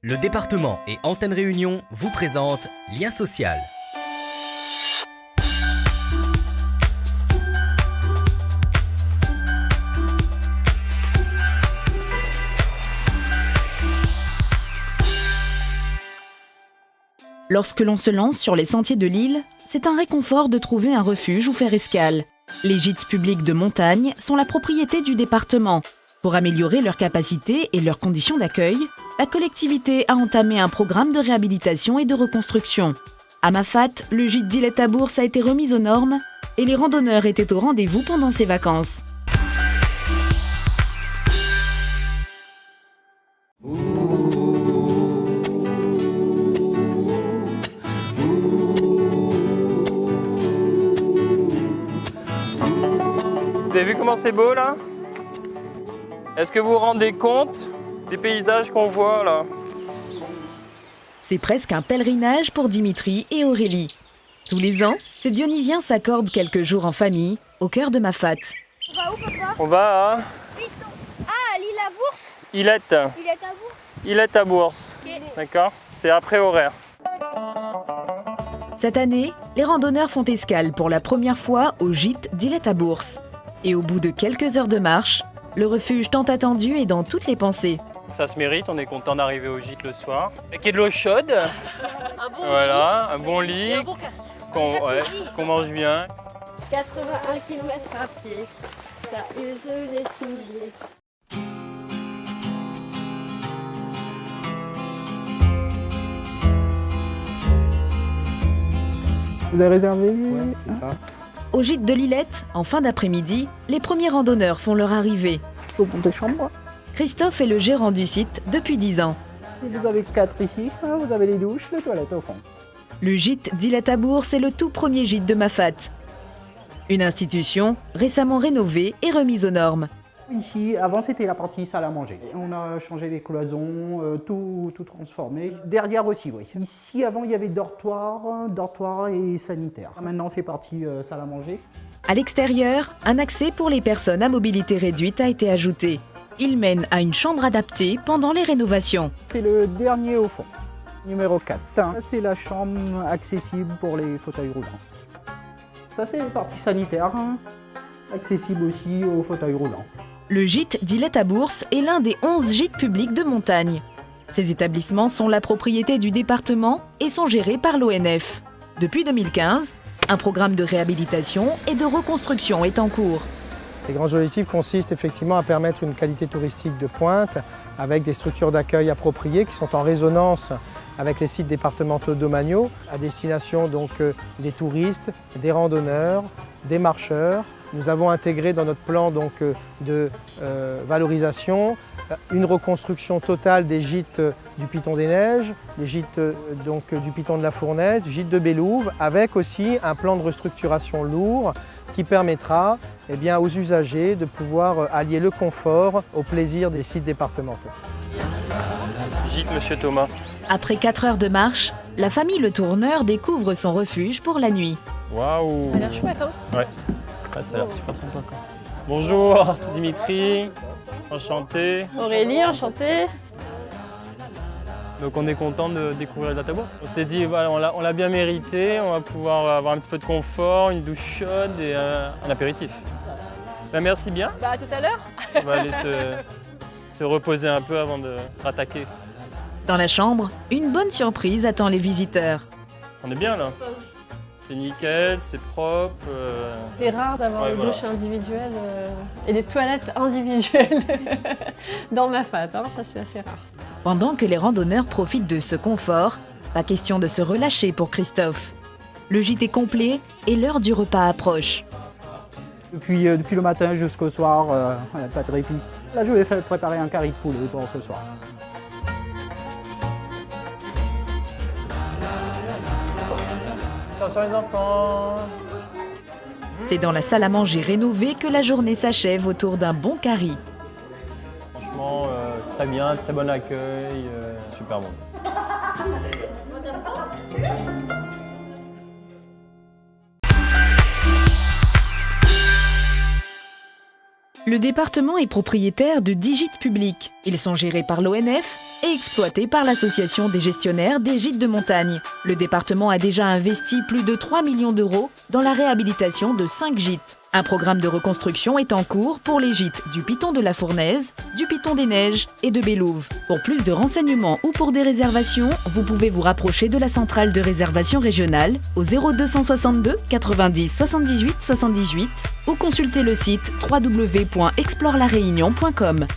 Le département et Antenne Réunion vous présentent Lien social. Lorsque l'on se lance sur les sentiers de l'île, c'est un réconfort de trouver un refuge ou faire escale. Les gîtes publics de montagne sont la propriété du département. Pour améliorer leurs capacités et leurs conditions d'accueil, la collectivité a entamé un programme de réhabilitation et de reconstruction. À Mafat, le gîte d'Ilette à Bourse a été remis aux normes et les randonneurs étaient au rendez-vous pendant ces vacances. Vous avez vu comment c'est beau là? Est-ce que vous vous rendez compte des paysages qu'on voit là? C'est presque un pèlerinage pour Dimitri et Aurélie. Tous les ans, ces Dionysiens s'accordent quelques jours en famille, au cœur de Mafat. On va où, papa? On va à Piton. Ah, l'île à Bourse? Ilette. Il est à Bourse. Ilette à Bourse. Ok. D'accord? C'est après horaire. Cette année, les randonneurs font escale pour la première fois au gîte d'Ilette à Bourse. Et au bout de quelques heures de marche, le refuge tant attendu est dans toutes les pensées. Ça se mérite, on est content d'arriver au gîte le soir. Avec de l'eau chaude. Voilà, un bon lit. Qu'on mange bien. 81 km à pied, ça use les souliers. Vous avez réservé? Ouais, c'est ça. Au gîte de l'Ilette, en fin d'après-midi, les premiers randonneurs font leur arrivée. Faut monter chambre. Christophe est le gérant du site depuis 10 ans. Vous avez 4 ici, vous avez les douches, les toilettes au fond. Le gîte d'Ilette à Bourse est le tout premier gîte de Mafat. Une institution récemment rénovée et remise aux normes. Ici, avant c'était la partie salle à manger. On a changé les cloisons, tout transformé. Derrière aussi, oui. Ici, avant, il y avait dortoir et sanitaire. Maintenant, c'est parti salle à manger. À l'extérieur, un accès pour les personnes à mobilité réduite a été ajouté. Il mène à une chambre adaptée pendant les rénovations. C'est le dernier au fond, numéro 4. C'est la chambre accessible pour les fauteuils roulants. Ça, c'est la partie sanitaire, accessible aussi aux fauteuils roulants. Le gîte d'Ilette à Bourse est l'un des 11 gîtes publics de montagne. Ces établissements sont la propriété du département et sont gérés par l'ONF. Depuis 2015, un programme de réhabilitation et de reconstruction est en cours. Les grands objectifs consistent effectivement à permettre une qualité touristique de pointe avec des structures d'accueil appropriées qui sont en résonance avec les sites départementaux domaniaux à destination donc des touristes, des randonneurs, des marcheurs. Nous avons intégré dans notre plan donc, de valorisation une reconstruction totale des gîtes du Piton des Neiges, des gîtes donc, du Piton de la Fournaise, du gîte de Bélouve, avec aussi un plan de restructuration lourd qui permettra eh bien, aux usagers de pouvoir allier le confort au plaisir des sites départementaux. Gîte Monsieur Thomas. Après 4 heures de marche, la famille Le Tourneur découvre son refuge pour la nuit. Waouh! Ça a l'air chouette, hein? Ouais, ça a l'air super sympa quoi. Bonjour Dimitri, enchanté. Aurélie, enchantée. Donc on est content de découvrir la Bourse. On s'est dit voilà, on l'a bien mérité, on va pouvoir avoir un petit peu de confort, une douche chaude et un apéritif. Ben, merci bien. Bah, à tout à l'heure. On va aller se reposer un peu avant de rattaquer. Dans la chambre, une bonne surprise attend les visiteurs. On est bien là. C'est nickel, c'est propre. C'est rare d'avoir Ouais, une voilà. douche individuelle et des toilettes individuelles dans Mafat, hein. Ça c'est assez rare. Pendant que les randonneurs profitent de ce confort, pas question de se relâcher pour Christophe. Le gîte est complet et l'heure du repas approche. Depuis le matin jusqu'au soir, on n'a pas de répit. Là, je vais préparer un curry de poulet pour ce soir. Attention les enfants. C'est dans la salle à manger rénovée que la journée s'achève autour d'un bon curry. Franchement, très bien, très bon accueil, super bon. Le département est propriétaire de 10 gîtes publics. Ils sont gérés par l'ONF et exploité par l'Association des gestionnaires des gîtes de montagne. Le département a déjà investi plus de 3 millions d'euros dans la réhabilitation de 5 gîtes. Un programme de reconstruction est en cours pour les gîtes du Piton de la Fournaise, du Piton des Neiges et de Bélouve. Pour plus de renseignements ou pour des réservations, vous pouvez vous rapprocher de la centrale de réservation régionale au 0262 90 78 78 ou consulter le site www.explorelaréunion.com.